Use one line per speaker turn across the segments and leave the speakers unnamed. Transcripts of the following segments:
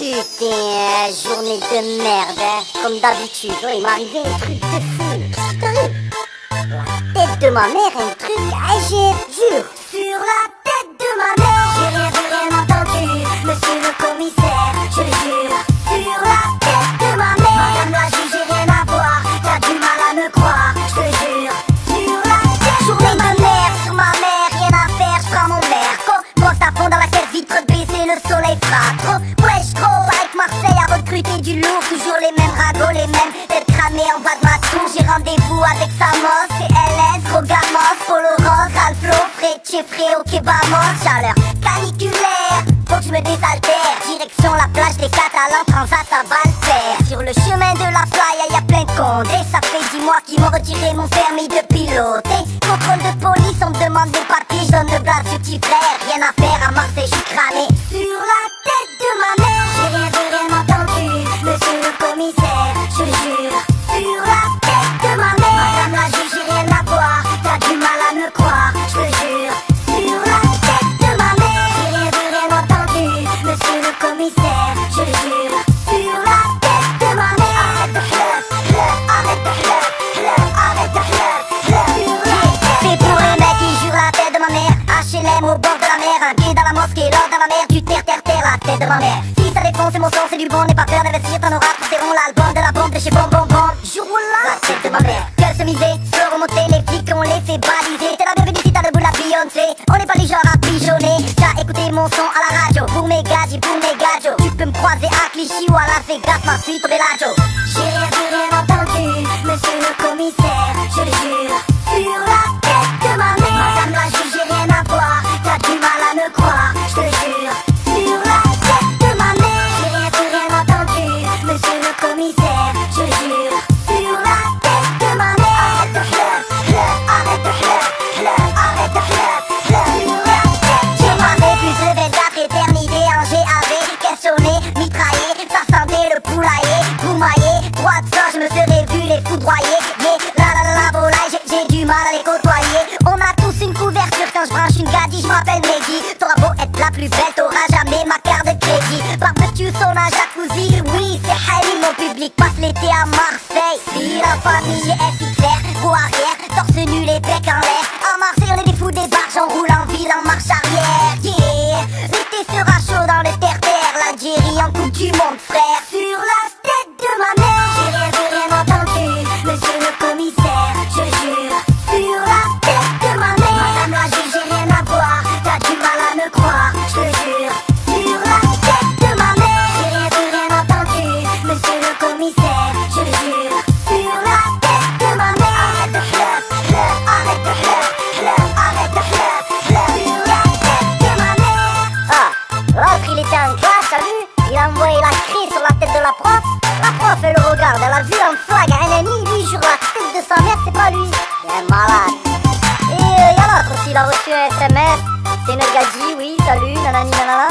Putain, journée de merde, hein. Comme d'habitude, ouais, il m'arrivait un truc de fou. Sérieux. La tête de ma mère, un truc AG, jure.
Sur la tête de ma mère, j'ai rien vu, rien entendu, monsieur le commissaire, je le jure. Sur la tête de ma mère, madame la juge, j'ai rien à voir, t'as du mal à me croire, je te jure. Sur la tête
Journée de merde, sur ma mère, rien à faire, je prends mon merco. Poste à fond dans la caisse, vitre baissée, le soleil frappe trop. Wesh trop, avec Marseille à recruter du lourd, toujours les mêmes ragots, les mêmes têtes cramées en bas de ma tour. J'ai rendez-vous avec Samos, CLS, Rogamos, Polo Rose, Alflo, Frecce, Fréo, Kebamos. Chaleur caniculaire, faut que je me désaltère. Direction la plage des Catalans, Transat, ça va le faire. Sur le chemin de la playa, y a plein de condés. Ça fait 10 mois qu'ils m'ont retiré mon permis de piloter. Contrôle de police, on me demande des papiers, je donne le bras sur petit frère. Rien à faire à Marseille, je suis cramé.
Sur la tête de ma mère, j'ai rien vu, rien entendu, monsieur le commissaire, je le jure. Sur la tête de ma mère, madame la juge, j'ai rien à voir, t'as du mal à me croire, je te jure. Sur la tête de ma mère, j'ai rien vu, rien entendu, monsieur le commissaire, je le jure. Sur la tête de ma mère, arrête de pleurer, arrête de pleurer, arrête de pleurer.
C'est pour les mecs qui jurent la tête de ma mère. HLM au bord de la mer, un pied dans la mosquée, l'or dans la mer, du terre, la tête de ma mère. Si ça défonce, c'est mon sang, c'est du bon, n'aie pas peur d'investir, t'en auras, porteront l'album de la bombe de chez Bon Bon Bon. La tête de ma mère, qu'elle se misait, se remonter, les flics on les fait baliser. T'es la bienvenue si t'as debout la Beyoncé. On n'est pas du genre à pigeonner, t'as écouté mon son à la radio. Pour mes gadgets, pour mes gadgets, tu peux me croiser à Clichy ou à Las Vegas, ma suite au Bellagio.
J'ai rien vu, rien entendu, monsieur le commissaire, je le jure. Sur la tête de ma mère, madame la juge, j'ai rien à voir, t'as du mal à me croire, je te jure. Sur la tête de ma mère, j'ai rien vu, rien entendu, monsieur le commissaire, je le jure. Sur la tête de ma mère, arrête de pleurer, arrête de pleurer, arrête de pleurer. Sur la tête de
J'ai
ma
passé
mère,
plus de 24 éternités en GAV, questionné, mitraillé, ça sentait le poulailler, boumaillé, droit de ça, je me serais vu les foudroyer. La volaille, j'ai du mal à les côtoyer. On a tous une couverture quand je branche une gadie, je m'appelle Mehdi. T'auras beau être la plus belle, t'auras jamais ma carte de crédit. Barbecue, sauna, jacuzzi, oui, c'est Harry, mon public passe l'été à Marseille. Si la famille est fixère, go arrière, torse nu, les becs en l'air. À Marseille, on est des fous des barges, on roule en ville en marche arrière. Yeah, l'été sera chaud dans le terre-terre, l'Algérie en coupe du monde, frère.
sur la tête de ma mère, j'ai rien vu, rien entendu, monsieur le commissaire, je le jure. Sur la tête de ma mère, madame la juge, j'ai rien à voir, t'as du mal à me croire, je te jure. Sur la tête de ma mère, j'ai rien vu, rien entendu, monsieur le commissaire, je le jure. Sur la tête de ma mère, arrête de pleurer, arrête de pleurer, arrête de pleurer. Sur la tête de ma mère.
Ah, l'autre il était en classe, t'as vu? Il a envoyé la crise sur la tête de la prof. La prof elle le regarde, elle a vu un flag, un ennemi, lui sur la tête de sa mère, c'est pas lui. Il est malade. Et y'a l'autre aussi, il a reçu un SMS. C'est une gadji, oui, salut, nanani nanana.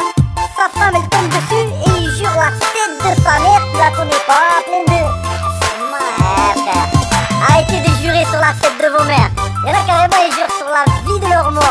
Sa femme elle tombe dessus et il jure la tête de sa mère, il la connaît pas, plein de... Ouais frère, arrêtez de jurer sur la tête de vos mères. Y'en a carrément ils jurent sur la vie de leur mort.